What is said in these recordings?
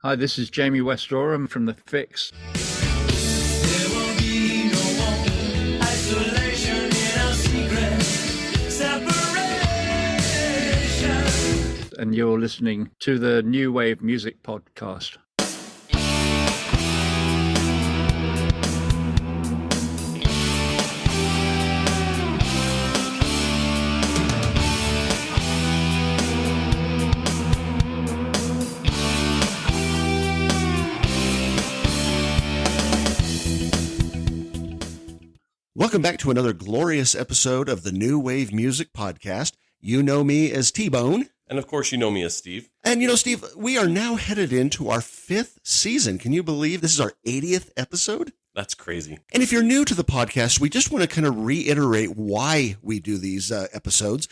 Hi, this is Jamie West Oram from The Fix. There will be no more isolation in our secret separation. And you're listening to the New Wave Music Podcast. Welcome back to another glorious episode of the New Wave Music Podcast. You know me as T-Bone. And of course, you know me as Steve. And Steve, we are now headed into our 5th season. Can you believe this is our 80th episode? That's crazy. And if you're new to the podcast, we just want to kind of reiterate why we do these episodes.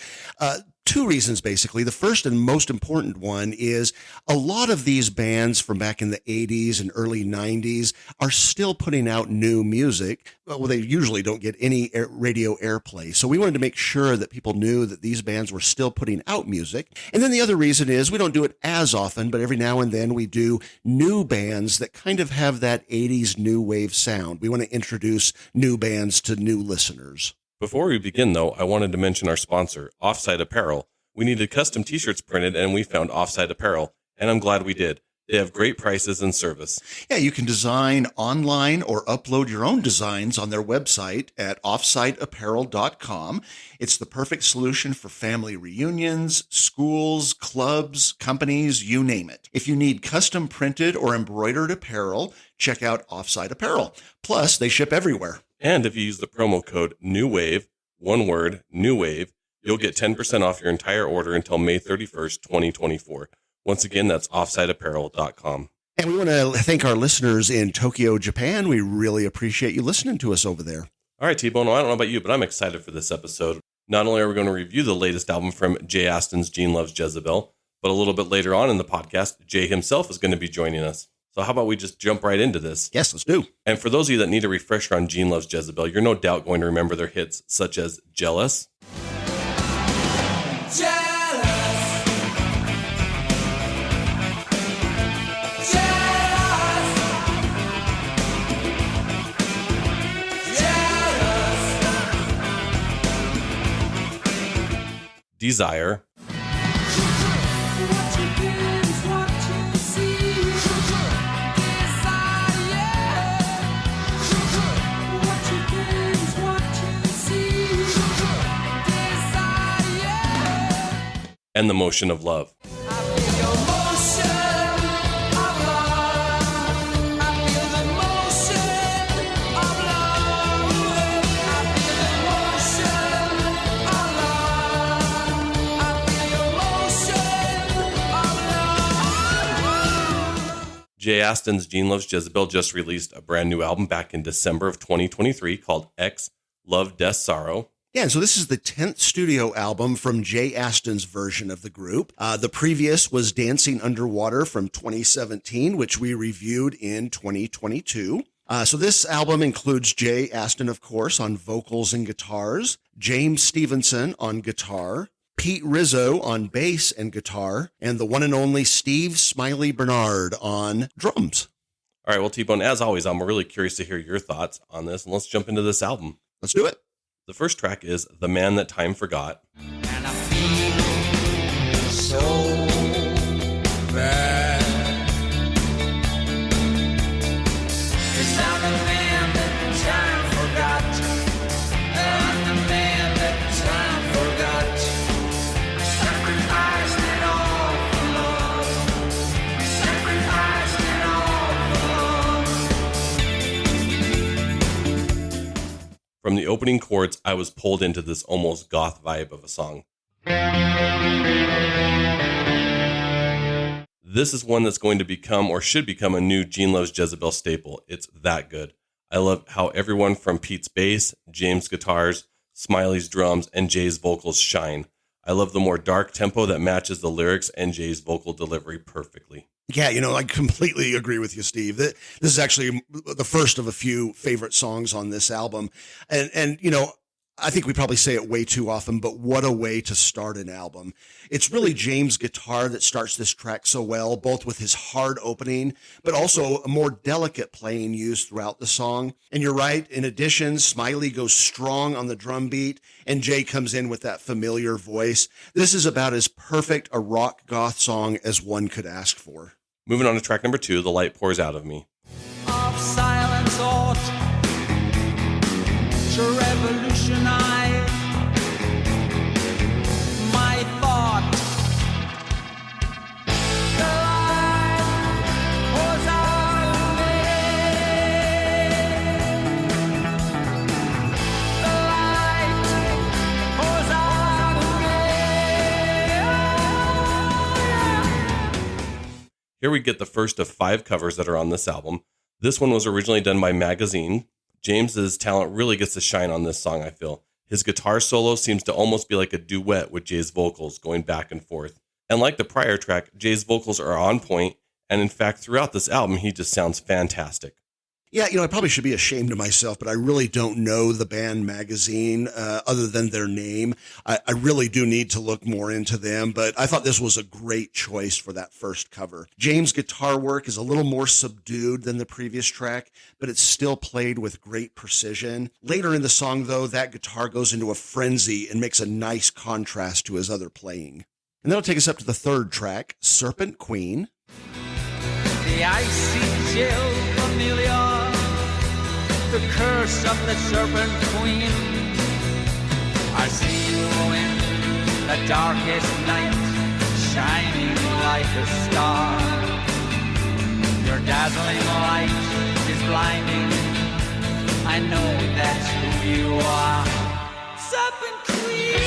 Two reasons, basically. The first and most important one is a lot of these bands from back in the 80s and early 90s are still putting out new music. Well, they usually don't get any radio airplay. So we wanted to make sure that people knew that these bands were still putting out music. And then the other reason is we don't do it as often, but every now and then we do new bands that kind of have that 80s new wave sound. We want to introduce new bands to new listeners. Before we begin, though, I wanted to mention our sponsor, Offside Apparel. We needed custom t-shirts printed, and we found Offside Apparel, and I'm glad we did. They have great prices and service. Yeah, you can design online or upload your own designs on their website at offsideapparel.com. It's the perfect solution for family reunions, schools, clubs, companies, you name it. If you need custom printed or embroidered apparel, check out Offside Apparel. Plus, they ship everywhere. And if you use the promo code NEWWAVE, one word, NEWWAVE, you'll get 10% off your entire order until May 31st, 2024. Once again, that's offsideapparel.com. And we want to thank our listeners in Tokyo, Japan. We really appreciate you listening to us over there. All right, T-Bone, I don't know about you, but I'm excited for this episode. Not only are we going to review the latest album from Jay Aston's Gene Loves Jezebel, but a little bit later on in the podcast, Jay himself is going to be joining us. So how about we just jump right into this? Yes, let's do. And for those of you that need a refresher on Gene Loves Jezebel, you're no doubt going to remember their hits such as Jealous, Desire, and The Motion of Love. Jay Aston's Gene Loves Jezebel just released a brand new album back in December of 2023 called X, Love, Death, Sorrow. Yeah, and so this is the 10th studio album from Jay Aston's version of the group. The previous was Dancing Underwater from 2017, which we reviewed in 2022. So this album includes Jay Aston, of course, on vocals and guitars, James Stevenson on guitar, Pete Rizzo on bass and guitar, and the one and only Steve Smiley Bernard on drums. All right, well, T-Bone, as always, I'm really curious to hear your thoughts on this, and let's jump into this album. Let's do it. The first track is The Man That Time Forgot. And I feel so bad. 'Cause I'm the man that time forgot. I'm the man that time forgot. I sacrificed it all for love. I sacrificed it all for love. From the opening chords, I was pulled into this almost goth vibe of a song. This is one that's going to become or should become a new Gene Loves Jezebel staple. It's that good. I love how everyone from Pete's bass, James' guitars, Smiley's drums, and Jay's vocals shine. I love the more dark tempo that matches the lyrics and Jay's vocal delivery perfectly. Yeah, I completely agree with you, Steve. This is actually the first of a few favorite songs on this album. And I think we probably say it way too often, but what a way to start an album. It's really James' guitar that starts this track so well, both with his hard opening, but also a more delicate playing used throughout the song. And you're right, in addition, Smiley goes strong on the drum beat, and Jay comes in with that familiar voice. This is about as perfect a rock goth song as one could ask for. Moving on to track number 2, The Light Pours Out of Me. Of silence ought to revolutionize my thought. The light pours out of me. The light pours out of me. Here we get the first of 5 covers that are on this album. This one was originally done by Magazine. James's talent really gets to shine on this song, I feel. His guitar solo seems to almost be like a duet with Jay's vocals going back and forth. And like the prior track, Jay's vocals are on point, and in fact, throughout this album, he just sounds fantastic. Yeah, I probably should be ashamed of myself, but I really don't know the band Magazine other than their name. I really do need to look more into them, but I thought this was a great choice for that first cover. James' guitar work is a little more subdued than the previous track, but it's still played with great precision. Later in the song, though, that guitar goes into a frenzy and makes a nice contrast to his other playing. And that'll take us up to the third track, Serpent Queen. The icy chill familiar, the curse of the serpent queen. I see you in the darkest night, shining like a star. Your dazzling light is blinding, I know that's who you are. Serpent queen.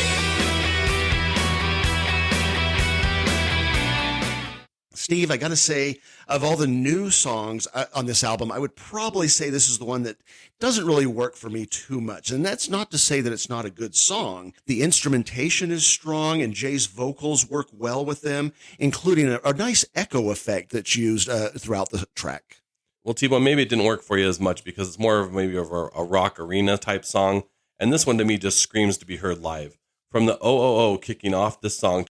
Steve, I got to say, of all the new songs on this album, I would probably say this is the one that doesn't really work for me too much. And that's not to say that it's not a good song. The instrumentation is strong and Jay's vocals work well with them, including a nice echo effect that's used throughout the track. Well, T-Bone, maybe it didn't work for you as much because it's more of maybe of a rock arena type song. And this one to me just screams to be heard live. From the OOO kicking off this song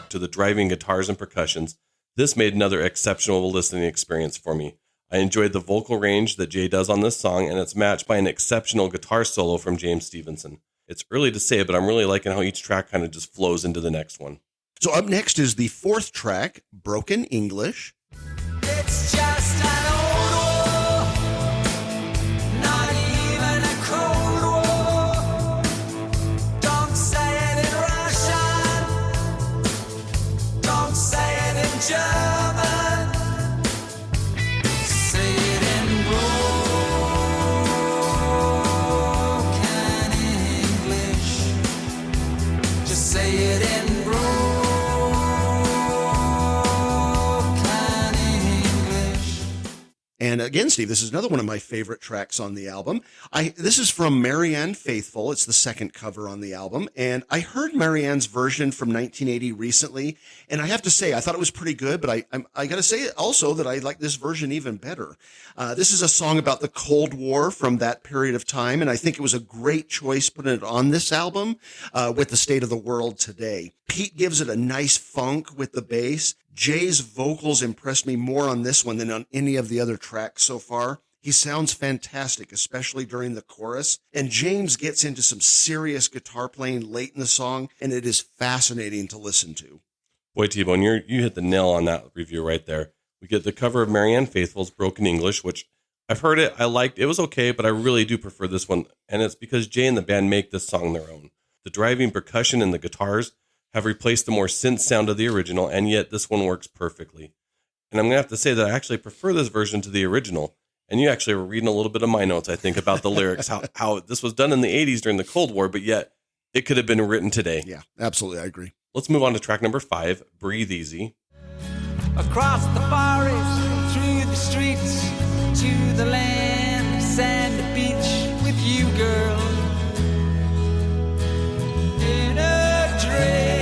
to the driving guitars and percussions, this made another exceptional listening experience for me. I enjoyed the vocal range that Jay does on this song, and it's matched by an exceptional guitar solo from James Stevenson. It's early to say, but I'm really liking how each track kind of just flows into the next one. So up next is the fourth track, Broken English. It's just an old war, not even a cold war. Don't say it in Russian, don't say it in German, say it in broken English. Just say it in And again, Steve, this is another one of my favorite tracks on the album. This is from Marianne Faithfull. It's the second cover on the album. And I heard Marianne's version from 1980 recently. And I have to say, I thought it was pretty good, but I got to say also that I like this version even better. This is a song about the Cold War from that period of time. And I think it was a great choice putting it on this album with the state of the world today. Pete gives it a nice funk with the bass. Jay's vocals impressed me more on this one than on any of the other tracks so far. He sounds fantastic, especially during the chorus. And James gets into some serious guitar playing late in the song, and it is fascinating to listen to. Boy, T-Bone, you hit the nail on that review right there. We get the cover of Marianne Faithfull's Broken English, which I've heard it, I liked. It was okay, but I really do prefer this one. And it's because Jay and the band make this song their own. The driving percussion and the guitars have replaced the more synth sound of the original, and yet this one works perfectly. And I'm going to have to say that I actually prefer this version to the original. And you actually were reading a little bit of my notes, I think, about the lyrics, how this was done in the 80s during the Cold War, but yet it could have been written today. Yeah, absolutely. I agree. Let's move on to track number 5, Breathe Easy. across the forest, through the streets, to the land of sandy beach with you, girl. In a dream.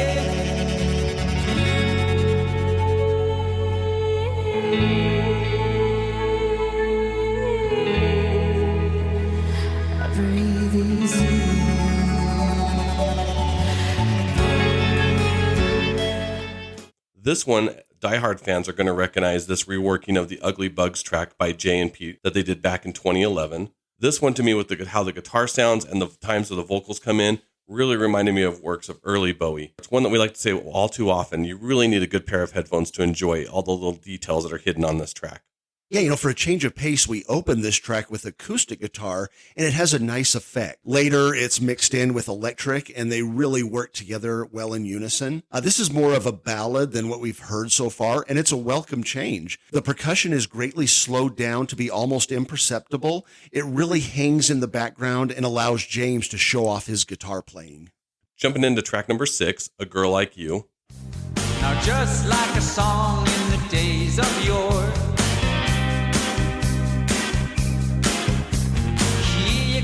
This one, diehard fans are going to recognize this reworking of the Ugly Bugs track by Jay and Pete that they did back in 2011. This one, to me, with how the guitar sounds and the times that the vocals come in, really reminded me of works of early Bowie. It's one that we like to say all too often. You really need a good pair of headphones to enjoy all the little details that are hidden on this track. Yeah, for a change of pace, we open this track with acoustic guitar, and it has a nice effect. Later, it's mixed in with electric, and they really work together well in unison. This is more of a ballad than what we've heard so far, and it's a welcome change. The percussion is greatly slowed down to be almost imperceptible. It really hangs in the background and allows James to show off his guitar playing. Jumping into track number 6, A Girl Like You. Now just like a song in the days of yore,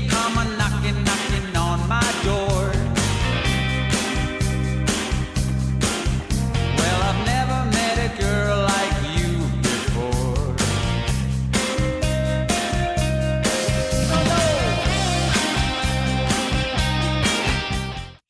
come a knocking on my door. Well, I've never met a girl like you before.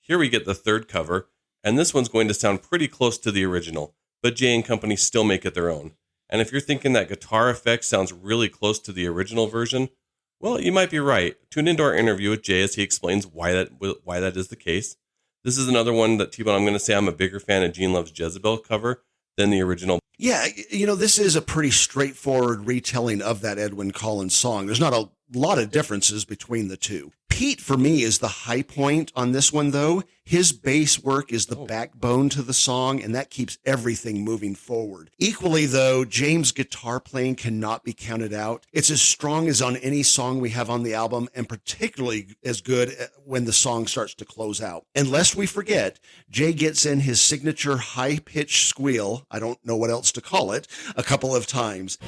Here we get the third cover, and this one's going to sound pretty close to the original, but Jay and company still make it their own. And if you're thinking that guitar effect sounds really close to the original version, well, you might be right. Tune into our interview with Jay as he explains why that is the case. This is another one that, T-Bone, I'm going to say I'm a bigger fan of Gene Loves Jezebel cover than the original. Yeah, this is a pretty straightforward retelling of that Edwyn Collins song. There's not a lot of differences between the two. Pete, for me, is the high point on this one, though. His bass work is the backbone to the song, and that keeps everything moving forward. Equally, though, James' guitar playing cannot be counted out. It's as strong as on any song we have on the album, and particularly as good when the song starts to close out. And lest we forget, Jay gets in his signature high-pitched squeal, I don't know what else to call it, a couple of times.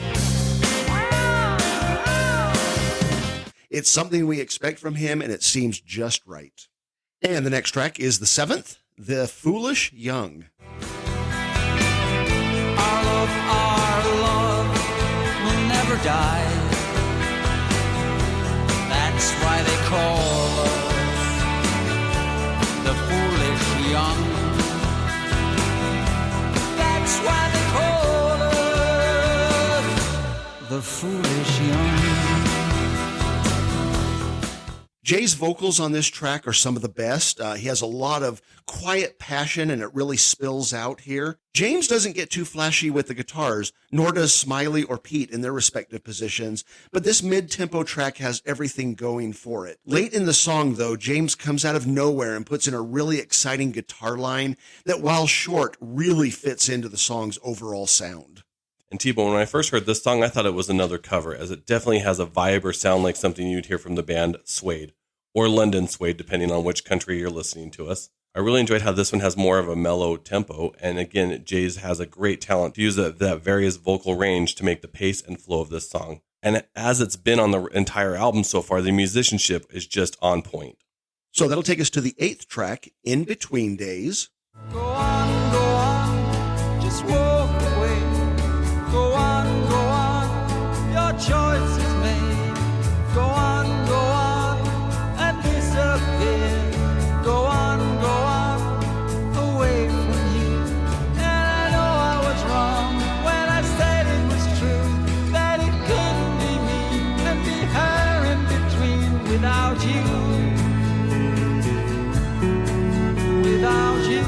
It's something we expect from him, and it seems just right. And the next track is the 7th, The Foolish Young. Our love will never die. That's why they call us the foolish young. That's why they call us the foolish young. Jay's vocals on this track are some of the best. He has a lot of quiet passion, and it really spills out here. James doesn't get too flashy with the guitars, nor does Smiley or Pete in their respective positions, but this mid-tempo track has everything going for it. Late in the song, though, James comes out of nowhere and puts in a really exciting guitar line that, while short, really fits into the song's overall sound. And T-Bone, when I first heard this song, I thought it was another cover, as it definitely has a vibe or sound like something you'd hear from the band Suede, or London Suede, depending on which country you're listening to us. I really enjoyed how this one has more of a mellow tempo, and again, Jay's has a great talent to use that various vocal range to make the pace and flow of this song. And as it's been on the entire album so far, the musicianship is just on point. So that'll take us to the 8th track, In Between Days. Go on, just walk away. Go on, your choice is made. Go on, and disappear. Go on, away from you. And I know I was wrong when I said it was true, that it couldn't be me and be her in between without you. Without you.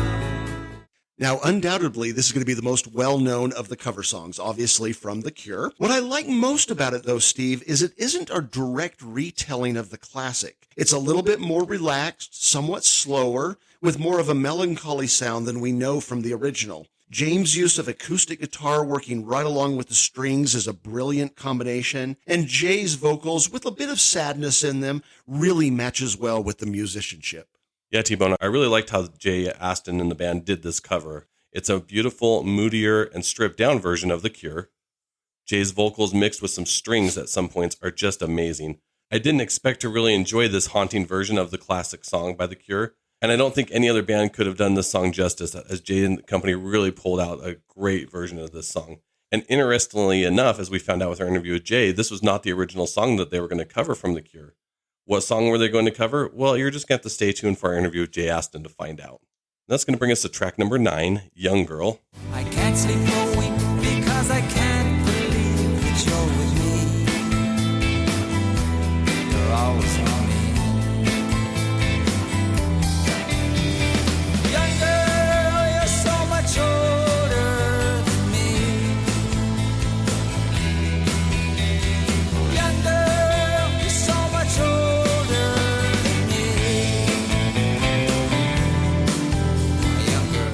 Now, undoubtedly, this is going to be the most well-known of the cover songs, obviously from The Cure. What I like most about it, though, Steve, is it isn't a direct retelling of the classic. It's a little bit more relaxed, somewhat slower, with more of a melancholy sound than we know from the original. James' use of acoustic guitar working right along with the strings is a brilliant combination, and Jay's vocals, with a bit of sadness in them, really matches well with the musicianship. Yeah, T-Bone, I really liked how Jay Aston and the band did this cover. It's a beautiful, moodier, and stripped-down version of The Cure. Jay's vocals mixed with some strings at some points are just amazing. I didn't expect to really enjoy this haunting version of the classic song by The Cure, and I don't think any other band could have done this song justice, as Jay and the company really pulled out a great version of this song. And interestingly enough, as we found out with our interview with Jay, this was not the original song that they were going to cover from The Cure. What song were they going to cover? Well, you're just going to have to stay tuned for our interview with Jay Aston to find out. That's going to bring us to track number 9, Young Girl. I can't can't sleep for a week because I can't believe that you're with me. You're always with me. Young girl, you're so much older than me. Young girl, you're so much older than me. Young girl.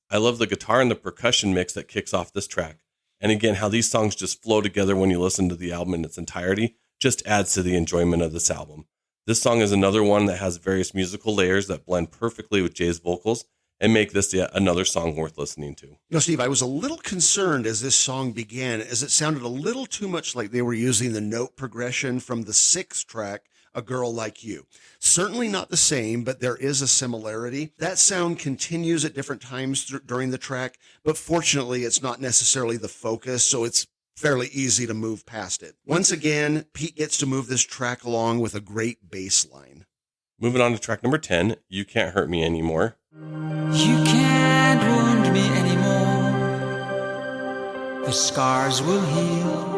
I love the guitar and the percussion mix that kicks off this track. And again, how these songs just flow together when you listen to the album in its entirety just adds to the enjoyment of this album. This song is another one that has various musical layers that blend perfectly with Jay's vocals and make this yet another song worth listening to. You know, Steve, I was a little concerned as this song began, as it sounded a little too much like they were using the note progression from the 6th track, A Girl Like You. Certainly not the same, but there is a similarity. That sound continues at different times during the track, but fortunately it's not necessarily the focus, so it's fairly easy to move past it. Once again, Pete gets to move this track along with a great bass line. Moving on to track number 10, You Can't Hurt Me Anymore. You can't wound me anymore. The scars will heal.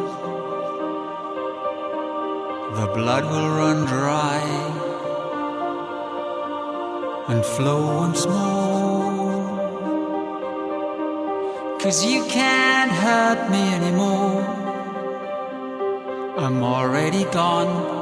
The blood will run dry and flow once more. 'Cause you can't hurt me anymore. I'm already gone.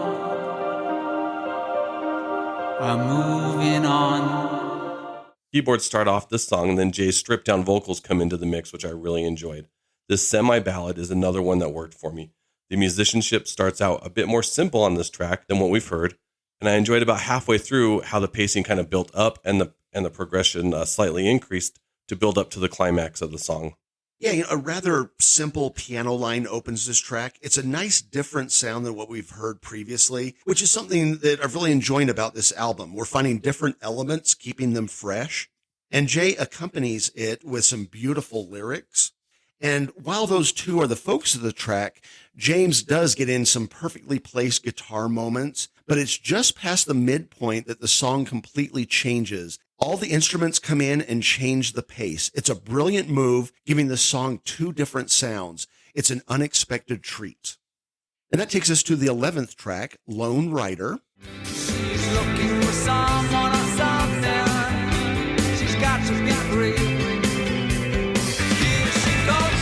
I'm moving on. Keyboards start off this song, and then Jay's stripped down vocals come into the mix, which I really enjoyed. This semi-ballad is another one that worked for me. The musicianship starts out a bit more simple on this track than what we've heard, and I enjoyed about halfway through how the pacing kind of built up and the progression slightly increased to build up to the climax of the song. Yeah, you know, a rather simple piano line opens this track. It's a nice different sound than what we've heard previously, which is something that I've really enjoyed about this album. We're finding different elements, keeping them fresh, and Jay accompanies it with some beautiful lyrics. And while those two are the focus of the track, James does get in some perfectly placed guitar moments, but it's just past the midpoint that the song completely changes. All the instruments come in and change the pace. It's a brilliant move, giving the song two different sounds. It's an unexpected treat. And that takes us to the 11th track, Lone Rider. She's looking for someone or something. She's got to be free. Here she goes,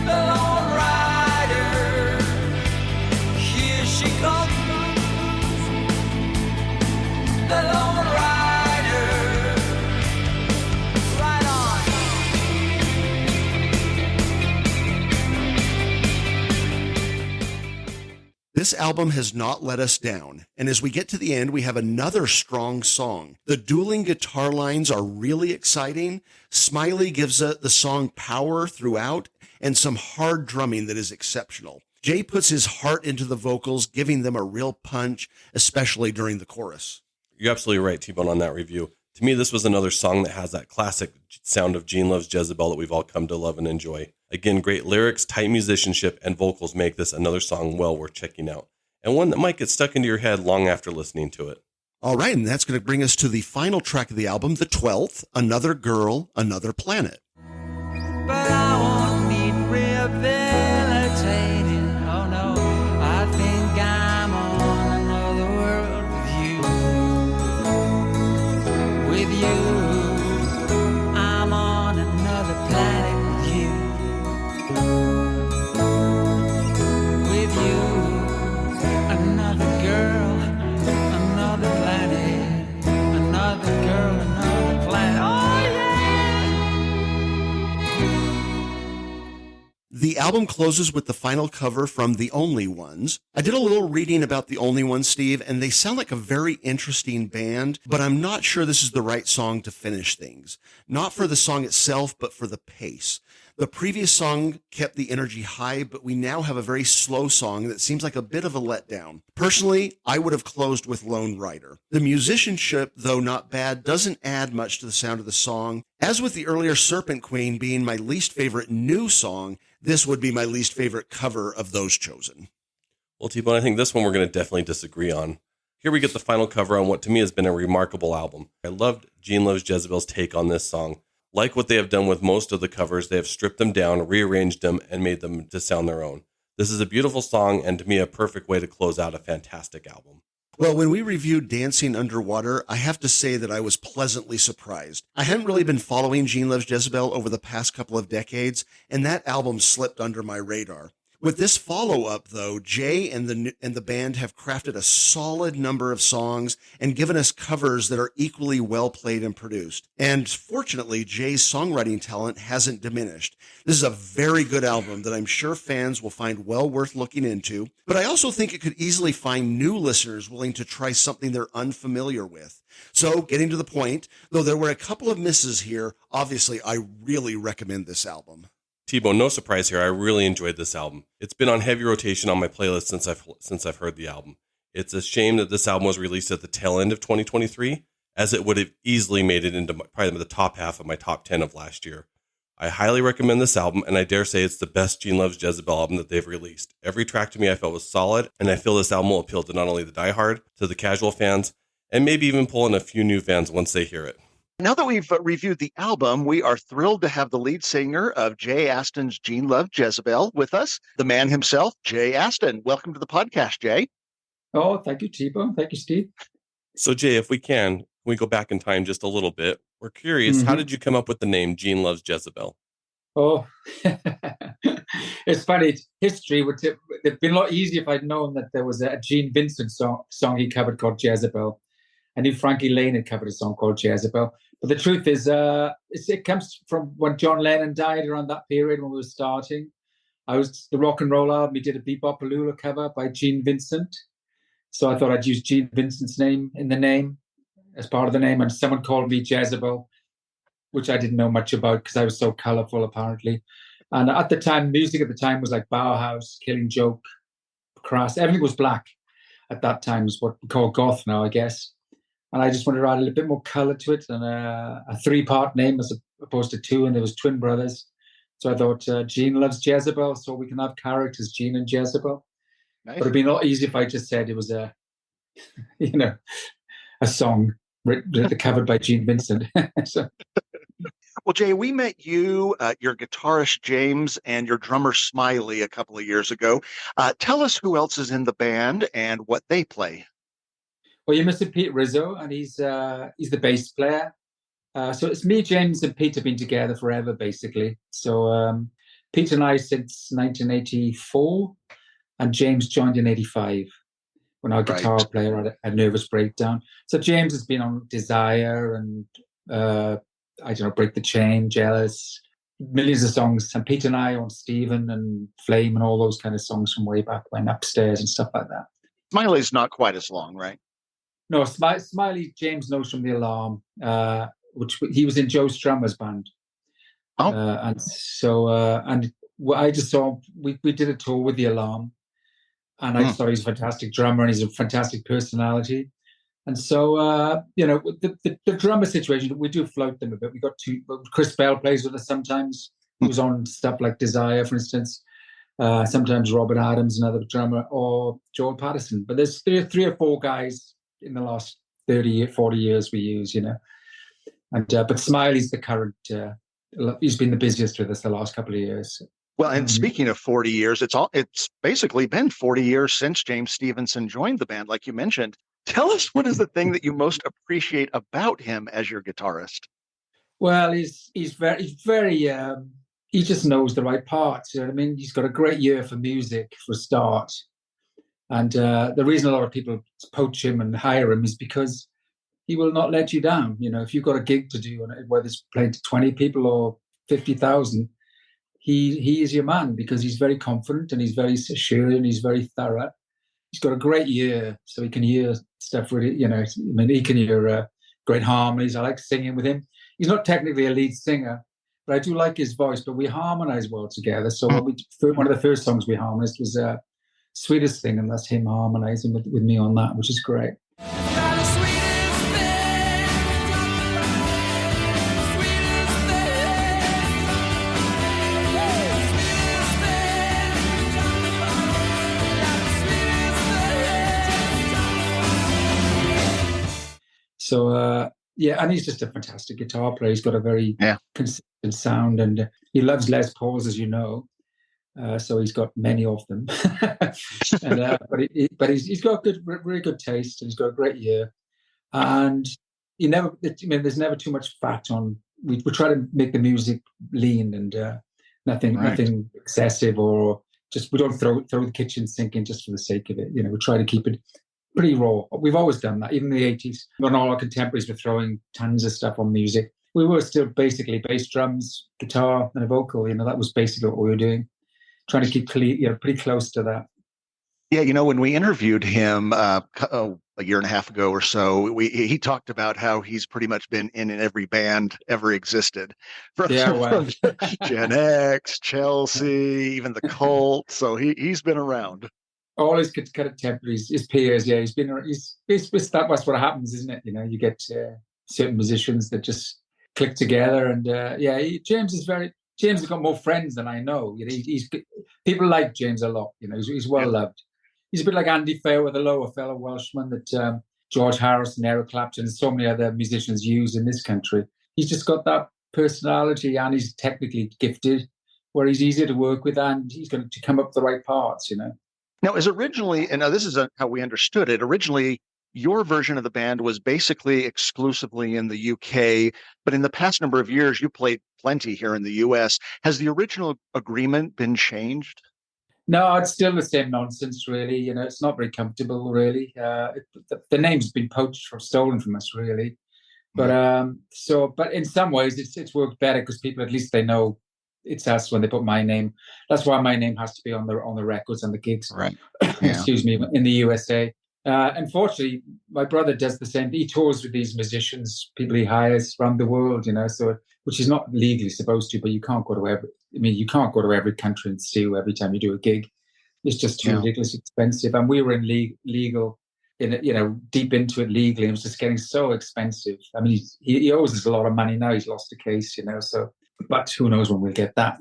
the Lone Rider. Here she goes, the Lone Rider. Right on. This album has not let us down, and as we get to the end, we have another strong song. The dueling guitar lines are really exciting. Smiley gives the song power throughout, and some hard drumming that is exceptional. Jay puts his heart into the vocals, giving them a real punch, especially during the chorus. You're absolutely right, T-Bone, on that review. To me, this was another song that has that classic sound of Gene Loves Jezebel that we've all come to love and enjoy. Again, great lyrics, tight musicianship, and vocals make this another song well worth checking out, and one that might get stuck into your head long after listening to it. All right, and that's going to bring us to the final track of the album, the 12th, Another Girl, Another Planet. But I won't need rehabilitating. Oh no, I think I'm on another world with you. With you, I'm on another planet with you. With you, another girl, another planet. Another girl, another planet. Oh yeah! The album closes with the final cover from The Only Ones. I did a little reading about The Only Ones, Steve, and they sound like a very interesting band, but I'm not sure this is the right song to finish things. Not for the song itself, but for the pace. The previous song kept the energy high, but we now have a very slow song that seems like a bit of a letdown. Personally, I would have closed with Lone Rider. The musicianship, though not bad, doesn't add much to the sound of the song. As with the earlier Serpent Queen being my least favorite new song, this would be my least favorite cover of those chosen. Well, T-Bone, I think this one we're going to definitely disagree on. Here we get the final cover on what to me has been a remarkable album. I loved Gene Loves Jezebel's take on this song. Like what they have done with most of the covers, they have stripped them down, rearranged them, and made them to sound their own. This is a beautiful song and to me a perfect way to close out a fantastic album. Well, when we reviewed Dancing Underwater, I have to say that I was pleasantly surprised. I hadn't really been following Gene Loves Jezebel over the past couple of decades, and that album slipped under my radar. With this follow-up, though, Jay and the band have crafted a solid number of songs and given us covers that are equally well played and produced. And fortunately, Jay's songwriting talent hasn't diminished. This is a very good album that I'm sure fans will find well worth looking into, but I also think it could easily find new listeners willing to try something they're unfamiliar with. So, getting to the point, though there were a couple of misses here, obviously I really recommend this album. T-Bone, no surprise here. I really enjoyed this album. It's been on heavy rotation on my playlist since I've heard the album. It's a shame that this album was released at the tail end of 2023, as it would have easily made it into probably the top half of my top 10 of last year. I highly recommend this album, and I dare say it's the best Gene Loves Jezebel album that they've released. Every track to me I felt was solid, and I feel this album will appeal to not only the diehard, to the casual fans, and maybe even pull in a few new fans once they hear it. Now that we've reviewed the album, we are thrilled to have the lead singer of Jay Aston's Gene Loves Jezebel with us, the man himself, Jay Aston. Welcome to the podcast, Jay. Oh, thank you, T-Bone. Thank you, Steve. So, Jay, if we can we go back in time just a little bit? We're curious, how did you come up with the name Gene Loves Jezebel? Oh, it's funny. History would have been a lot easier if I'd known that there was a Gene Vincent song he covered called Jezebel. I knew Frankie Lane had covered a song called Jezebel. But the truth is, it comes from when John Lennon died, around that period when we were starting. I was the rock and roll album. We did a Bebop-A-Lula cover by Gene Vincent. So I thought I'd use Gene Vincent's name in the name as part of the name. And someone called me Jezebel, which I didn't know much about because I was so colorful, apparently. And at the time, music at the time was like Bauhaus, Killing Joke, Crass. Everything was black at that time, is what we call goth now, I guess. And I just wanted to add a little bit more color to it, and a 3-part name as opposed to 2, and there was twin brothers. So I thought Gene Loves Jezebel, so we can have characters, Gene and Jezebel. Nice. But it'd be a lot easier if I just said it was a song covered by Gene Vincent. So. Well, Jay, we met you, your guitarist James, and your drummer Smiley a couple of years ago. Tell us who else is in the band and what they play. Well, you must have Pete Rizzo, and he's the bass player. So it's me, James, and Pete have been together forever, basically. So Pete and I since 1984, and James joined in 85 when our guitar player had a nervous breakdown. So James has been on Desire and, Break the Chain, Jealous, millions of songs. And Pete and I on Stephen and Flame and all those kind of songs from way back when, Upstairs and stuff like that. Smiley's not quite as long, right? No, Smiley, James knows from The Alarm, which he was in Joe Strummer's band. Oh. And so, I just saw, we did a tour with The Alarm, and I just thought he's a fantastic drummer and he's a fantastic personality. And so, the drummer situation, we do float them a bit. We got Chris Bell plays with us sometimes, who's on stuff like Desire, for instance. Sometimes Robert Adams, another drummer, or Joel Patterson. But there's 3 or 4 guys in the last 40 years we use, And but Smiley's the current, he's been the busiest with us the last couple of years. Well, and speaking of 40 years, it's basically been 40 years since James Stevenson joined the band, like you mentioned. Tell us, what is the thing that you most appreciate about him as your guitarist? Well, he's very he just knows the right parts. You know what I mean? He's got a great ear for music, for a start. And the reason a lot of people poach him and hire him is because he will not let you down. If you've got a gig to do, whether it's playing to 20 people or 50,000, he is your man, because he's very confident and he's very assured and he's very thorough. He's got a great ear, so he can hear stuff really, he can hear great harmonies. I like singing with him. He's not technically a lead singer, but I do like his voice, but we harmonize well together. So one of the first songs we harmonized was Sweetest Thing, and that's him harmonizing with me on that, which is great. So Yeah, and he's just a fantastic guitar player. He's got a very Yeah. consistent sound, and he loves Les Pauls, as you know. So he's got many of them. And but he's got good, really good taste, and he's got a great ear. And there's never too much fat on. We try to make the music lean and nothing excessive, or just we don't throw the kitchen sink in just for the sake of it. We try to keep it pretty raw. We've always done that. Even in the 80s, when all our contemporaries were throwing tons of stuff on music, we were still basically bass, drums, guitar, and a vocal. That was basically what we were doing. Trying to keep pretty close to that. Yeah, when we interviewed him a year and a half ago or so, he talked about how he's pretty much been in every band ever existed, from Gen X, Chelsea, even the Cult. So he's been around. All his contemporaries, his peers, yeah, he's been. That's what happens, isn't it? You get certain musicians that just click together, and James has got more friends than I know. People like James a lot. He's well loved. He's a bit like Andy Fairweather, a fellow Welshman that George Harrison, Eric Clapton, and so many other musicians use in this country. He's just got that personality, and he's technically gifted, where he's easier to work with, and he's going to come up with the right parts. Now, and this is how we understood it. Originally, your version of the band was basically exclusively in the UK, but in the past number of years, you played plenty here in the US. Has the original agreement been changed? No, it's still the same nonsense, really. It's not very comfortable, really. The name's been stolen from us, really. But but in some ways, it's worked better because people, at least they know it's us when they put my name. That's why my name has to be on the records and the gigs. Right. Yeah. Excuse me, in the USA. Unfortunately, my brother does the same. He tours with these musicians, people he hires around the world, so which is not legally supposed to, but you can't go to every country and sue every time you do a gig. It's just too ridiculously expensive. And we were in legal, deep into it legally. It was just getting so expensive. I mean, he owes us a lot of money now. He's lost the case, so, but who knows when we'll get that.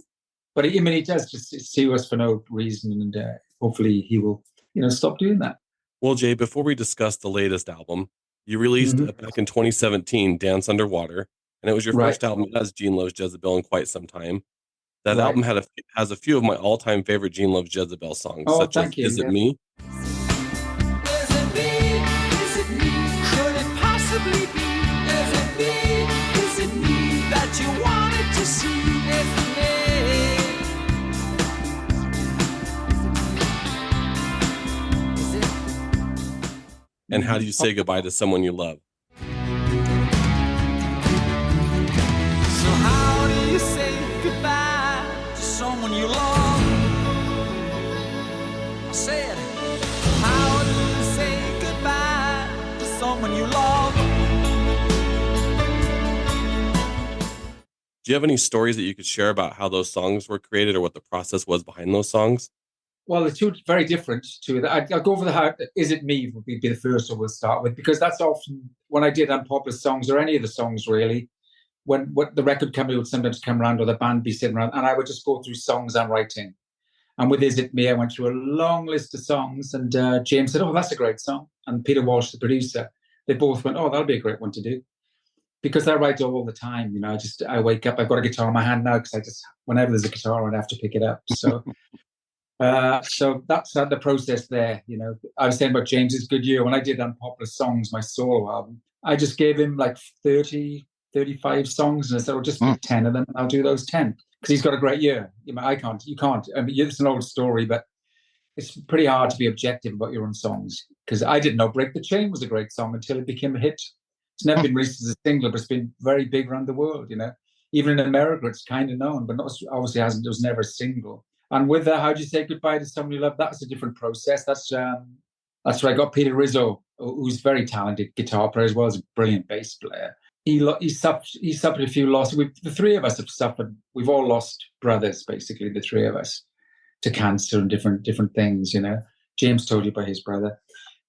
But he does just sue us for no reason. And hopefully he will, stop doing that. Well, Jay, before we discuss the latest album, you released back in 2017, Dance Underwater, and it was your first album as Gene Loves Jezebel in quite some time. That album has a few of my all-time favorite Gene Loves Jezebel songs, such as Is It Me? Is it me? Is it me? Could it possibly be? Is it me? Is it me that you wanted to see? Is it me? And How Do You Say Goodbye to Someone You Love? So how do you say goodbye to someone you love? I said, how do you say goodbye to someone you love? Do you have any stories that you could share about how those songs were created or what the process was behind those songs? Well, the two very different to that. I'll go for the how. Is It Me would be the first one we'll start with, because that's often when I did unpopular songs, or any of the songs really, when what the record company would sometimes come around, or the band be sitting around, and I would just go through songs I'm writing. And with Is It Me, I went through a long list of songs, and James said, "Oh, that's a great song." And Peter Walsh, the producer, they both went, "Oh, that'll be a great one to do." Because I write all the time, I wake up, I've got a guitar in my hand now, because whenever there's a guitar, I have to pick it up. So. So that's the process there. I was saying about James's good year. When I did Unpopular Songs, my solo album, I just gave him like 30, 35 songs, and I said, "Well, just pick 10 of them, and I'll do those 10." Because he's got a great year. You can't. I mean, it's an old story, but it's pretty hard to be objective about your own songs. Because I didn't know Break the Chain was a great song until it became a hit. It's never been released as a single, but it's been very big around the world. Even in America, it's kind of known, but obviously hasn't. It was never a single. And with that, How Do You Say Goodbye to Someone You Love? That's a different process. That's where I got Peter Rizzo, who's a very talented guitar player as well as a brilliant bass player. He suffered a few losses. The three of us have suffered. We've all lost brothers, basically, the three of us, to cancer and different things. James told you about his brother,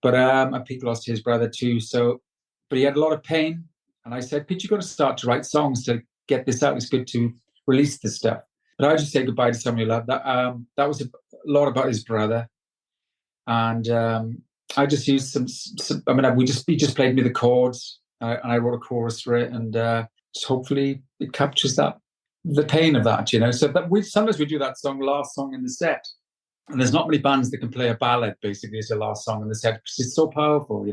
but and Pete lost his brother too. So, but he had a lot of pain, and I said, "Pete, you've got to start to write songs to get this out. It's good to release this stuff." But How Do You Say Goodbye to Someone You Love? That was a lot about his brother, and I just used some. I mean, he just played me the chords, and I wrote a chorus for it, and just hopefully it captures the pain of that, So that sometimes we do that last song in the set, and there's not many bands that can play a ballad basically as the last song in the set because it's so powerful,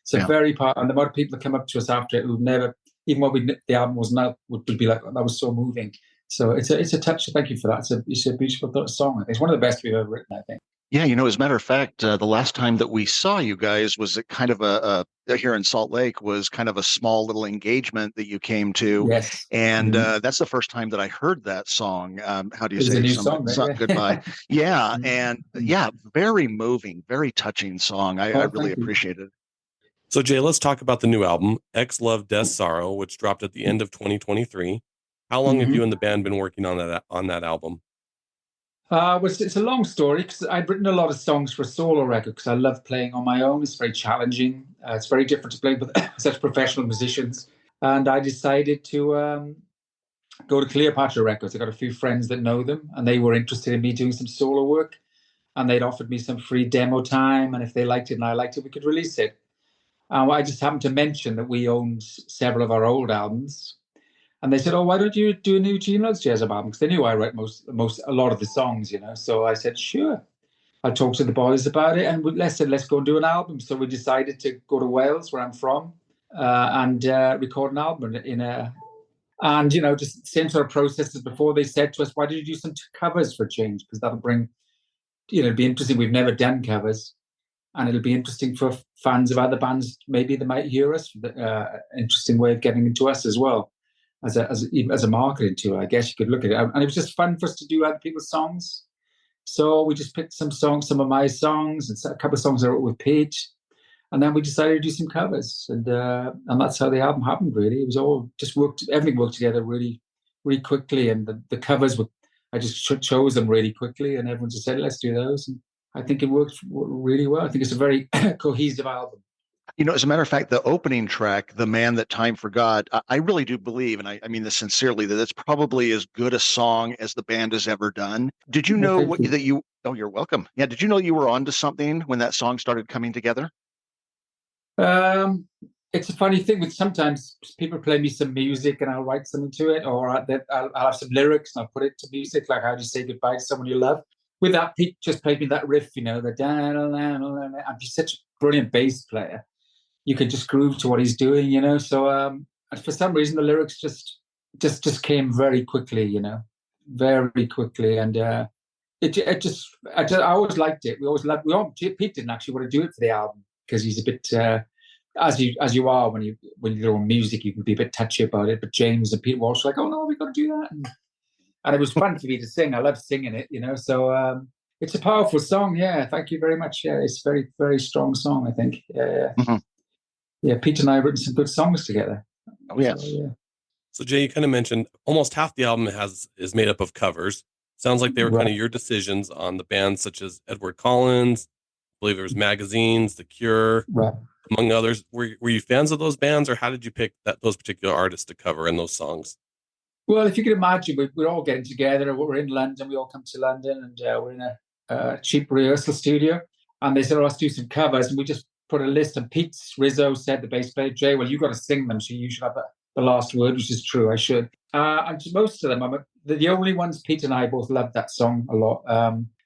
So very powerful, and the amount of people that come up to us after it who've never, even when the album wasn't out, would be like, that was so moving. So it's a touch. Thank you for that. It's a beautiful song. I think it's one of the best we've ever written, I think. Yeah, as a matter of fact, the last time that we saw you guys was kind of here in Salt Lake, was kind of a small little engagement that you came to. Yes. And that's the first time that I heard that song. How do you say a new song, goodbye? Yeah. And very moving, very touching song. I really appreciate it. So Jay, let's talk about the new album, X Love Death Sorrow, which dropped at the end of 2023. How long have you and the band been working on that album? It's a long story because I'd written a lot of songs for a solo record because I love playing on my own. It's very challenging. It's very different to play with such professional musicians. And I decided to go to Cleopatra Records. I got a few friends that know them, and they were interested in me doing some solo work. And they'd offered me some free demo time. And if they liked it and I liked it, we could release it. I just happened to mention that we owned several of our old albums. And they said, "Oh, why don't you do a new Gene Loves Jezebel album?" Because they knew I write a lot of the songs, So I said, "Sure." I talked to the boys about it, and let's go and do an album. So we decided to go to Wales, where I'm from, and record an album just the same sort of process as before. They said to us, "Why don't you do some covers for a change? Because that'll bring, it'd be interesting. We've never done covers, and it'll be interesting for fans of other bands. Maybe they might hear us. Interesting way of getting into us as well." As a marketing tool, I guess you could look at it. And it was just fun for us to do other people's songs. So we just picked some songs, some of my songs, and a couple of songs I wrote with Paige. And then we decided to do some covers. And that's how the album happened, really. It was all just everything worked together really, really quickly. And the covers I just chose them really quickly. And everyone just said, "Let's do those." And I think it worked really well. I think it's a very cohesive album. As a matter of fact, the opening track, "The Man That Time Forgot," I really do believe, and I mean this sincerely, that it's probably as good a song as the band has ever done. Did you know that you? Oh, you're welcome. Yeah, did you know you were onto something when that song started coming together? It's a funny thing with sometimes people play me some music and I'll write something to it, or I'll have some lyrics and I'll put it to music, like "How Do You Say Goodbye to Someone You Love." With that, Pete just played me that riff, the and he's such a brilliant bass player. You could just groove to what he's doing, So for some reason, the lyrics just came very quickly, very quickly, and I always liked it. Pete didn't actually want to do it for the album because he's a bit as you are when you're on music, you can be a bit touchy about it. But James and Pete Walsh were like, "Oh no, we got to do that," and it was fun for me to sing. I love singing it, So it's a powerful song. Yeah, thank you very much. Yeah, it's a very, very strong song, I think. Yeah. Mm-hmm. Yeah, Pete and I have written some good songs together. Oh, yes. So Jay, you kind of mentioned almost half the album is made up of covers. Sounds like they were kind of your decisions on the bands such as Edward Collins, I believe there was Magazines, The Cure, among others. Were you fans of those bands, or how did you pick those particular artists to cover in those songs? Well, if you could imagine, we're all getting together. We're in London. We all come to London, and we're in a cheap rehearsal studio. And they said, "Let's do some covers," and we just put a list, and Rizzo said, the bass player, "Jay, well, you got to sing them, so you should have the last word," which is true. I should. And most of them, the only ones, Pete and I both loved that song a lot.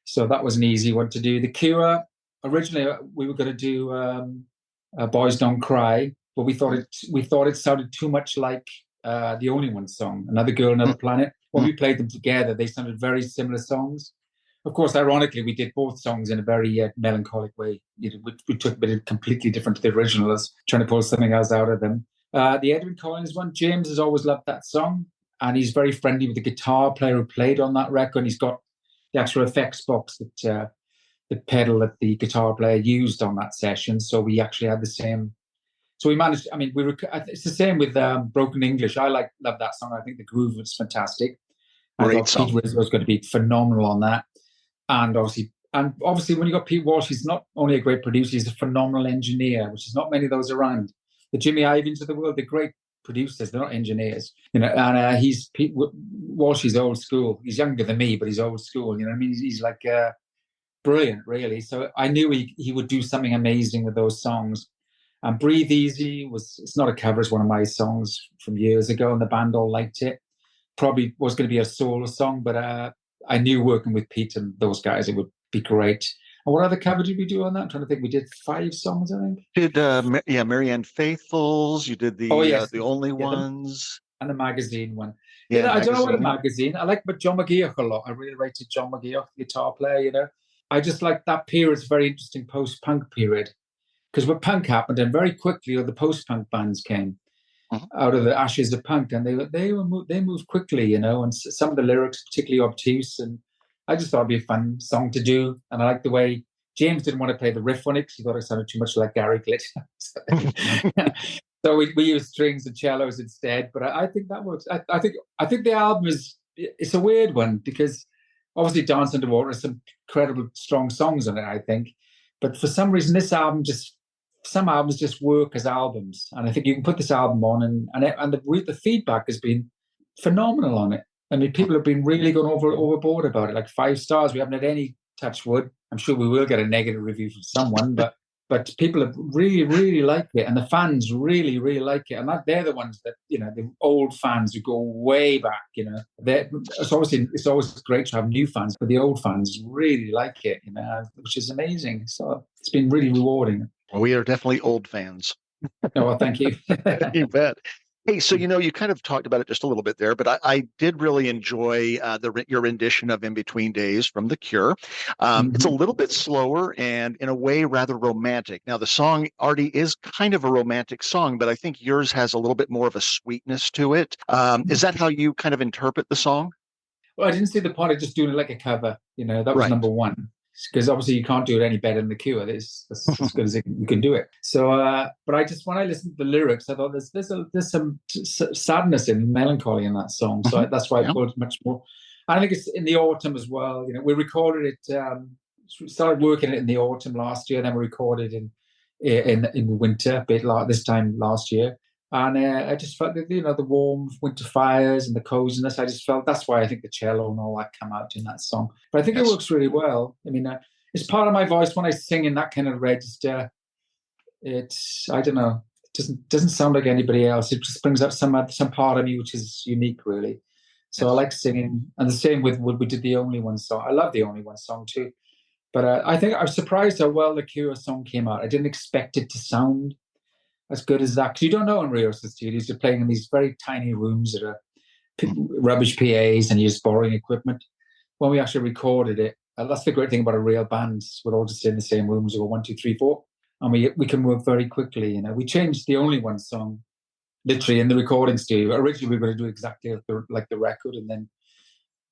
So that was an easy one to do. The Cure, originally we were going to do "Boys Don't Cry," but we thought it sounded too much like the Only One song, "Another Girl, Another Planet." When we played them together, they sounded very similar songs. Of course, ironically, we did both songs in a very melancholic way. We took a bit completely different to the originals, trying to pull something else out of them. The Edwin Collins one, James has always loved that song, and he's very friendly with the guitar player who played on that record. He's got the actual effects box that the pedal that the guitar player used on that session. So we actually had the same. So we managed. I mean, it's the same with Broken English. I love that song. I think the groove was fantastic. Great song. Pete was going to be phenomenal on that. And obviously, when you got Pete Walsh, he's not only a great producer, he's a phenomenal engineer, which is not many of those around. The Jimmy Ivins of the world, they're great producers, they're not engineers, And Pete Walsh is old school. He's younger than me, but he's old school. I mean, he's like brilliant, really. So I knew he would do something amazing with those songs. And Breathe Easy it's not a cover, it's one of my songs from years ago, and the band all liked it. Probably was going to be a solo song, but I knew working with Pete and those guys, it would be great. And what other cover did we do on that? I'm trying to think. We did 5 songs, I think. Did Marianne Faithfull's? You did the the Only Ones, and the magazine one. Yeah, I don't know what the magazine. I like John McGeoch a lot. I really rated John McGeoch, the guitar player. I just like that period. It's a very interesting post-punk period because when punk happened, and very quickly the post-punk bands came out of the ashes of punk, and they moved quickly, and some of the lyrics particularly obtuse, and I just thought it'd be a fun song to do. And I like the way James didn't want to play the riff on it because he thought it sounded too much like Gary Glitter. So we used strings and cellos instead. But I think that works. I think the album it's a weird one because obviously Dance Underwater has some incredible strong songs on it, I think. But for some reason, some albums just work as albums. And I think you can put this album on and the feedback has been phenomenal on it. I mean, people have been really going overboard about it, like 5 stars. We haven't had any, touch wood. I'm sure we will get a negative review from someone, but people have really, really liked it. And the fans really, really like it. And they're the ones that, the old fans who go way back, it's always great to have new fans, but the old fans really like it, which is amazing. So it's been really rewarding. Well, we are definitely old fans. Oh, well, thank you. You bet. Hey, so you kind of talked about it just a little bit there, but I did really enjoy your rendition of "In Between Days" from The Cure. It's a little bit slower and, in a way, rather romantic. Now, the song already is kind of a romantic song, but I think yours has a little bit more of a sweetness to it. Is that how you kind of interpret the song? Well, I didn't see the point of just doing it like a cover. That was number one. Because obviously you can't do it any better than The Cure. That's as good as you can do it. So, but when I listened to the lyrics, I thought there's some sadness and melancholy in that song. So that's why I pulled much more. I think it's in the autumn as well. We recorded it. Started working it in the autumn last year. Then we recorded in the winter, a bit like this time last year. And I just felt that, the warm winter fires and the coziness, I just felt that's why I think the cello and all that come out in that song. But I think it works really well. I mean, it's part of my voice when I sing in that kind of register. I don't know, it doesn't sound like anybody else. It just brings out some part of me which is unique, really. So I like singing. And the same with we did the Only One song. I love the Only One song too. But I think I was surprised how well the Cure song came out. I didn't expect it to sound as good as that, because you don't know in rehearsal studios, you're playing in these very tiny rooms that are rubbish PAs and you're just borrowing equipment. When we actually recorded it, that's the great thing about a real band. We're all just in the same rooms. We go 1, 2, 3, 4, and we can work very quickly. We changed the Only One song literally in the recording studio. Originally, we were going to do exactly like the record, and then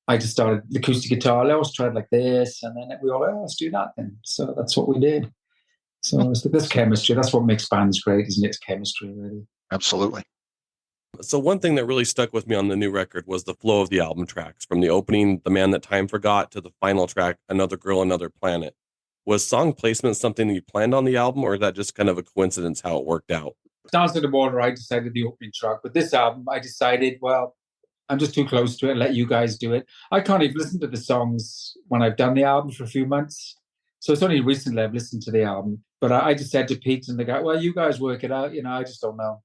I just started the acoustic guitar. I always tried like this, and then we all let's do that then. So that's what we did. So it's this chemistry. That's what makes bands great, isn't it? It's chemistry, really. Absolutely. So one thing that really stuck with me on the new record was the flow of the album tracks, from the opening, "The Man That Time Forgot," to the final track, "Another Girl, Another Planet." Was song placement something that you planned on the album, or is that just kind of a coincidence how it worked out? Dance Underwater, I decided the opening track. But this album, I decided, well, I'm just too close to it. Let you guys do it. I can't even listen to the songs when I've done the album for a few months. So it's only recently I've listened to the album. But I just said to Pete and the guy, well, you guys work it out. I just don't know.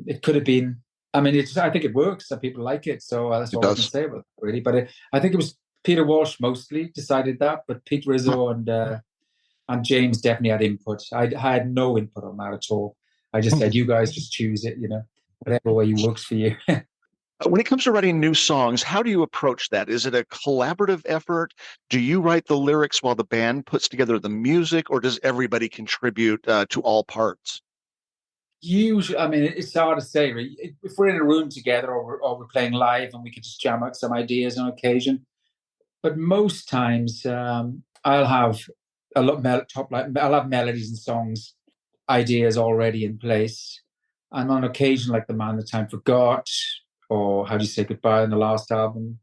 It could have been, I think it works. Some people like it. So that's all I can say about it, really. But I think it was Peter Walsh mostly decided that. But Pete Rizzo and James definitely had input. I had no input on that at all. I just said, you guys just choose it, whatever way works for you. When it comes to writing new songs, how do you approach that? Is it a collaborative effort? Do you write the lyrics while the band puts together the music, or does everybody contribute to all parts? Usually, it's hard to say. Really. If we're in a room together or we're playing live and we could just jam out some ideas on occasion. But most times I'll have I'll have melodies and songs, ideas already in place. And on occasion, like "The Man That Time Forgot," or "How Do You Say Goodbye" on the last album.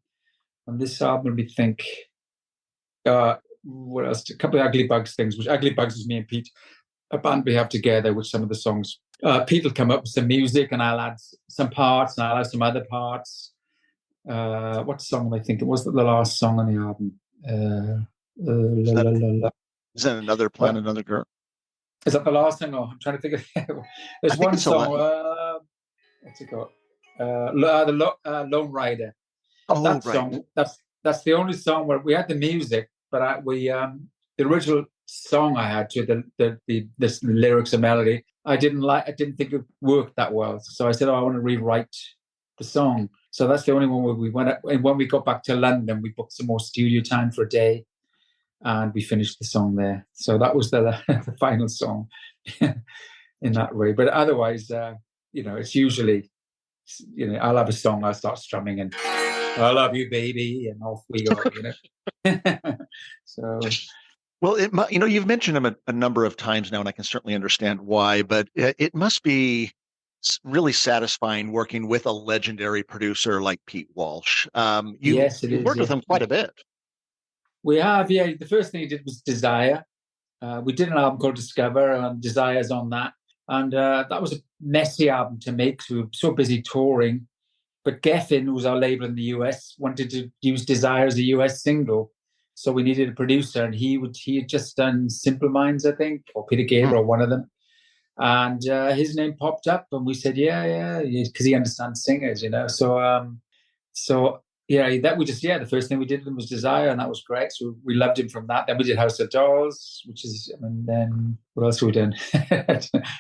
On this album, we think, what else? A couple of Ugly Bugs things, which Ugly Bugs is me and Pete, a band we have together with some of the songs. Pete will come up with some music and I'll add some parts and I'll add some other parts. What song am I thinking? Was that the last song on the album? Is that Another Planet, Another Girl? Is that the last thing? Oh, I'm trying to think of. There's one song. What's it called? Lone Rider. Oh, that right. song. That's the only song where we had the music, but the original song I had to the lyrics and melody. I didn't think it worked that well. So I said, I want to rewrite the song. So that's the only one where we went. And when we got back to London, we booked some more studio time for a day, and we finished the song there. So that was the final song in that way. But otherwise, it's usually, I'll have a song, I'll start strumming and I love you, baby, and off we go, So. Well, you've mentioned him a number of times now, and I can certainly understand why, but it must be really satisfying working with a legendary producer like Pete Walsh. Yes, you've worked with him quite a bit. We have, yeah. The first thing he did was Desire. We did an album called Discover, and Desire's on that. And that was a messy album to make, so we were so busy touring. But Geffen, who was our label in the US, wanted to use Desire as a US single. So we needed a producer, and he had just done Simple Minds, I think, or Peter Gabriel, one of them. And his name popped up, and we said, yeah, because he understands singers, So the first thing we did was Desire, and that was great. So we loved him from that. Then we did House of Dolls, and then what else have we done?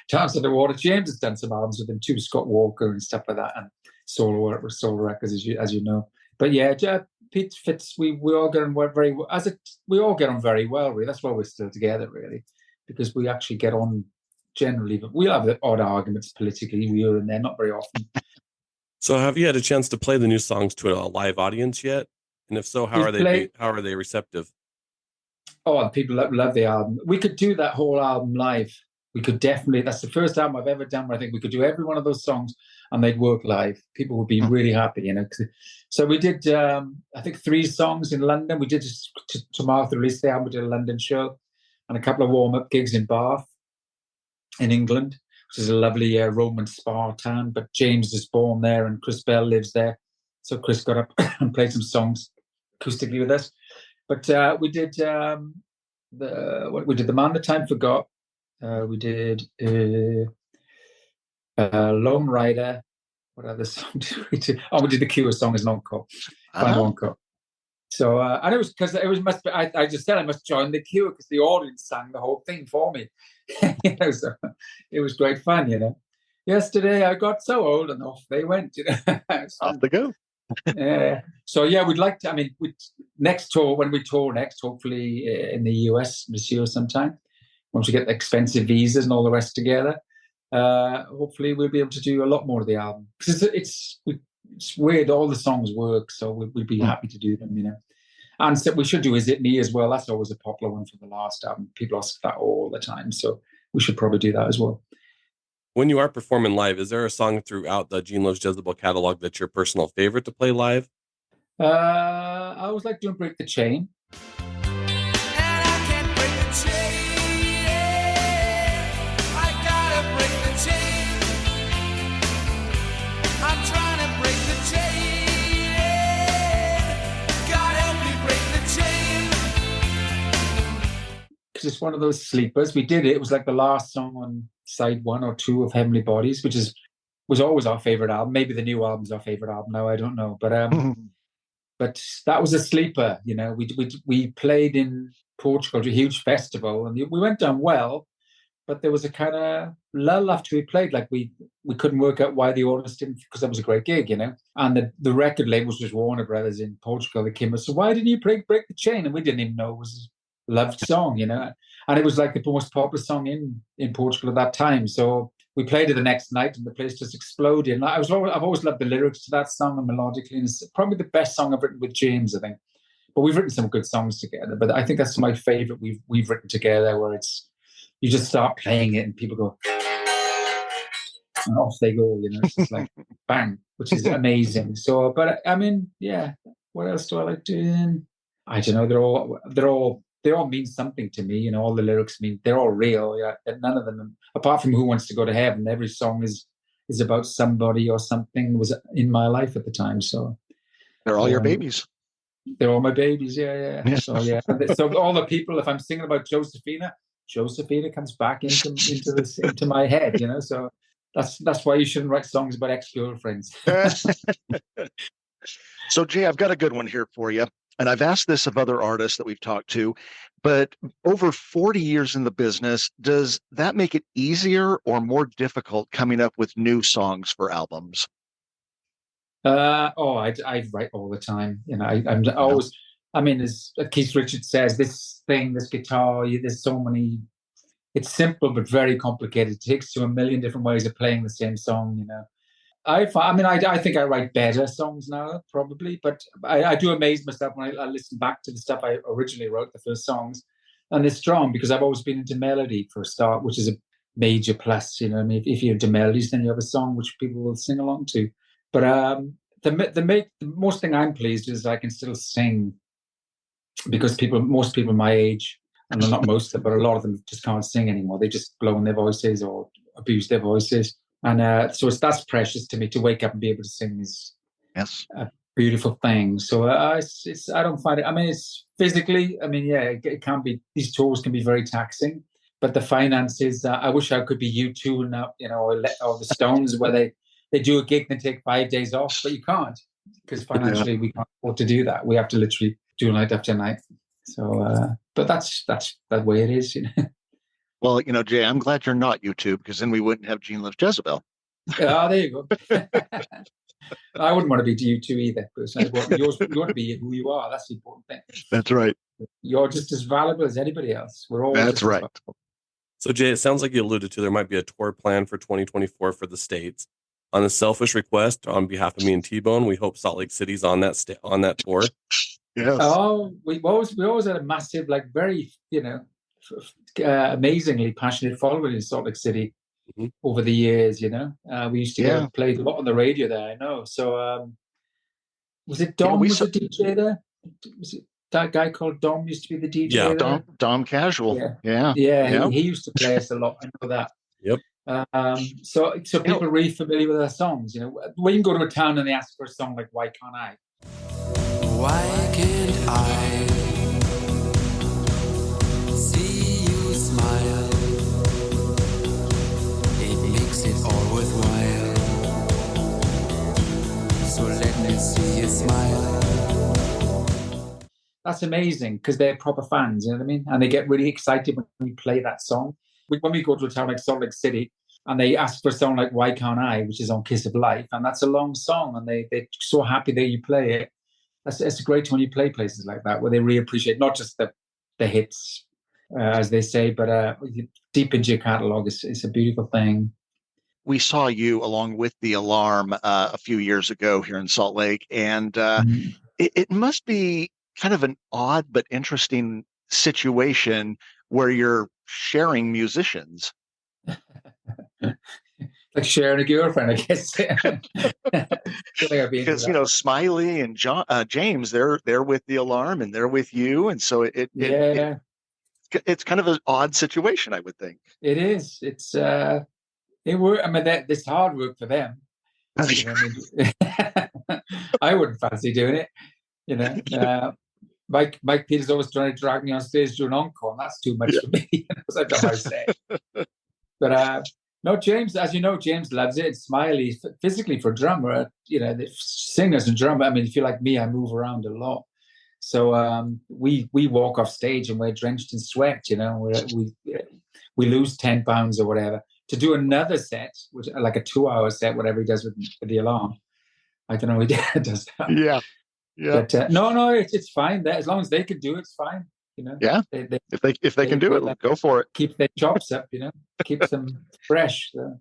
Chance of the Water. James has done some albums with him too, Scott Walker and stuff like that, and solo records, as you know. But yeah, Pete fits. We all get on very well. We all get on very well, really. That's why we're still together, really, because we actually get on generally. But we have the odd arguments politically here and there, not very often. So have you had a chance to play the new songs to a live audience yet? And if so, how are they receptive? Oh, people love the album. We could do that whole album live. We could definitely. That's the first album I've ever done where I think we could do every one of those songs and they'd work live. People would be really happy, So we did, I think, 3 songs in London. We did to mark the release of the album. We did a London show and a couple of warm-up gigs in Bath, in England, which is a lovely Roman spa town. But James is born there and Chris Bell lives there. So Chris got up and played some songs acoustically with us. But we did the Man That Time Forgot. We did Lone Rider. What other song did we do? Oh, we did the Cure song as an encore. Final encore. So, and it was because I just said I must join the Cure because the audience sang the whole thing for me. So it was great fun, Yesterday I got so old and off they went, Off they go. Yeah. So yeah, we'd like to. I mean, next tour when we tour next, hopefully in the US this year sometime, once we get the expensive visas and all the rest together, hopefully we'll be able to do a lot more of the album because it's weird. All the songs work, so we'd be happy to do them, And so we should do Is It Me as well. That's always a popular one from the last album. People ask that all the time, so we should probably do that as well. When you are performing live, is there a song throughout the Gene Loves Jezebel catalog that's your personal favorite to play live? I always like doing Break the Chain. It's one of those sleepers. We did it. It was like the last song on side 1 or 2 of Heavenly Bodies, which was always our favorite album. Maybe the new album's our favorite album now. I don't know, but that was a sleeper. We played in Portugal to a huge festival, and we went down well, but there was a kind of lull after we played. Like we couldn't work out why the audience didn't, because that was a great gig, And the record labels was Warner Brothers in Portugal. They came up, so why didn't you break the chain? And we didn't even know it was loved song, and it was like the most popular song in Portugal at that time. So we played it the next night, and the place just exploded. And I've always loved the lyrics to that song and melodically, and it's probably the best song I've written with James, I think. But we've written some good songs together. But I think that's my favorite we've written together, where it's you just start playing it and people go, and off they go. It's just like bang, which is amazing. So, but I mean, yeah. What else do I like doing? I don't know. They all mean something to me, all the lyrics mean, they're all real. Yeah, none of them, apart from Who Wants to Go to Heaven, every song is about somebody or something was in my life at the time. So they're all your babies. They're all my babies. Yeah. So yeah. So all the people, if I'm singing about Josephina, Josephina comes back into my head, you know. So that's why you shouldn't write songs about ex-girlfriends. So, Jay, I've got a good one here for you. And I've asked this of other artists that we've talked to, but over 40 years in the business, does that make it easier or more difficult coming up with new songs for albums? I write all the time. You know, I'm always, I mean, as Keith Richards says, this guitar, there's so many, it's simple but very complicated. It takes you a million different ways of playing the same song, you know. I think I write better songs now, probably, but I do amaze myself when I listen back to the stuff I originally wrote, the first songs, and it's strong because I've always been into melody for a start, which is a major plus. You know, I mean, if you're into melodies, then you have a song which people will sing along to. But the most thing I'm pleased is I can still sing because most people my age, and not most of them, but a lot of them just can't sing anymore. They just blow in their voices or abuse their voices. And so that's precious to me. To wake up and be able to sing is a beautiful thing. So I don't find it. I mean, it's physically. I mean, yeah, it can be. These tours can be very taxing, but the finances. I wish I could be U2 now, you know, or the Stones, where they do a gig and take 5 days off, but you can't because financially we can't afford to do that. We have to literally do night after night. So, but that's the way it is, you know. Well, you know, Jay, I'm glad you're not YouTube because then we wouldn't have Gene Loves Jezebel. Ah, there you go. I wouldn't want to be U2 either, personally. You want to be who you are. That's the important thing. That's right. You're just as valuable as anybody else. We're all. That's right. So, Jay, it sounds like you alluded to there might be a tour plan for 2024 for the States. On a selfish request, on behalf of me and T-Bone, we hope Salt Lake City's on that tour. Yes. Oh, we always had a massive, like, very, you know, amazingly passionate following in Salt Lake City over the years, you know. We used to play a lot on the radio there, I know. So was it Dom was the DJ there? Was it that guy called Dom used to be the DJ there? Dom Casual. Yeah. He used to play us a lot. I know that. Yep. So people are really familiar with our songs, you know. When you go to a town and they ask for a song like Why Can't I? Why can't I see you smile? It makes it all worthwhile. So let me see you smile. That's amazing because they're proper fans, you know what I mean? And they get really excited when we play that song. When we go to a town like Salt Lake City and they ask for a song like Why Can't I, which is on Kiss of Life, and that's a long song, and they're so happy that you play it. It's great when you play places like that where they really appreciate not just the hits, as they say, but deep into your catalogue. It's a beautiful thing. We saw you along with The Alarm a few years ago here in Salt Lake, and it must be kind of an odd but interesting situation where you're sharing musicians. Like sharing a girlfriend, I guess. Because, you know, Smiley and James, they're with The Alarm and they're with you, and so it's kind of an odd situation, I would think. It is. It's I mean, this hard work for them. You know, I mean, I wouldn't fancy doing it. You know, Mike Peters always trying to drag me on stage to an encore, and that's too much for me. As I always say. But no, James, as you know, James loves it. Smiley, physically for a drummer, you know, the singers and drummer. I mean, if you're like me, I move around a lot. So we walk off stage and we're drenched in sweat. You know, we lose 10 pounds or whatever to do another set, which like a 2-hour set, whatever he does with The Alarm. I don't know if he does that. Yeah. But no, it's fine. As long as they can do it, it's fine. You know. Yeah. If they can do it, go for it. Keep their chops up. You know. Keeps them fresh. So.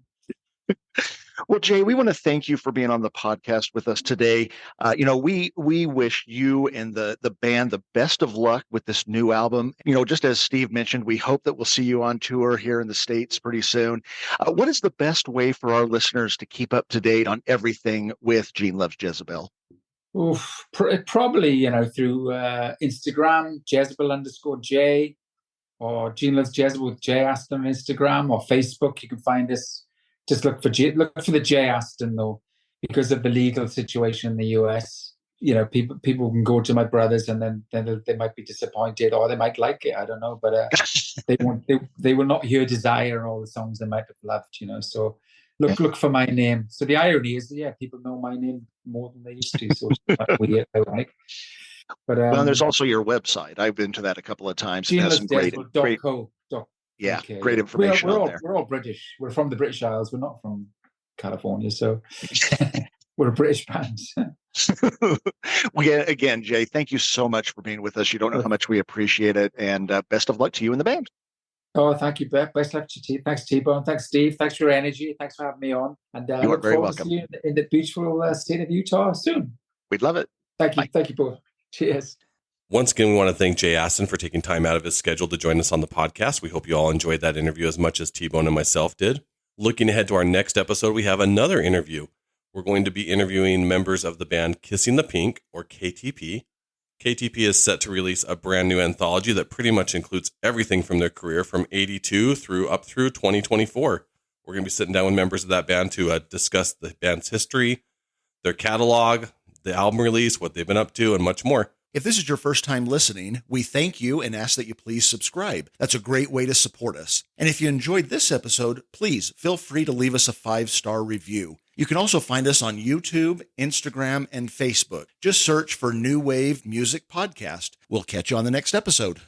Well, Jay, we want to thank you for being on the podcast with us today. You know, we wish you and the band the best of luck with this new album. You know, just as Steve mentioned, we hope that we'll see you on tour here in the States pretty soon. What is the best way for our listeners to keep up to date on everything with Gene Loves Jezebel? Oof, probably, you know, through Instagram, Jezebel_J, or Gene Loves Jezebel with Jay Aston on Instagram, or Facebook. You can find us. Just look for the Jay Aston though, because of the legal situation in the US. people can go to my brothers and then they might be disappointed, or they might like it. I don't know, but they will not hear Desire and all the songs they might have loved. So look for my name. So the irony is, people know my name more than they used to. So it's quite weird, ironic. But well, there's also your website. I've been to that a couple of times. It has some great information on there. We're all British. We're from the British Isles. We're not from California, so we're a British band. Well, again, Jay, thank you so much for being with us. You don't know how much we appreciate it, and best of luck to you and the band. Oh, thank you, Beck. Best luck to you. Thanks, T-Bone. Thanks, Steve. Thanks for your energy. Thanks for having me on. And you are very welcome. To see you in the beautiful state of Utah soon. We'd love it. Thank you. Bye. Thank you both. Cheers. Once again, we want to thank Jay Aston for taking time out of his schedule to join us on the podcast. We hope you all enjoyed that interview as much as T-Bone and myself did. Looking ahead to our next episode, we have another interview. We're going to be interviewing members of the band Kissing the Pink, or KTP. KTP is set to release a brand new anthology that pretty much includes everything from their career from 82 up through 2024. We're going to be sitting down with members of that band to discuss the band's history, their catalog, the album release, what they've been up to, and much more. If this is your first time listening, we thank you and ask that you please subscribe. That's a great way to support us. And if you enjoyed this episode, please feel free to leave us a 5-star review. You can also find us on YouTube, Instagram, and Facebook. Just search for New Wave Music Podcast. We'll catch you on the next episode.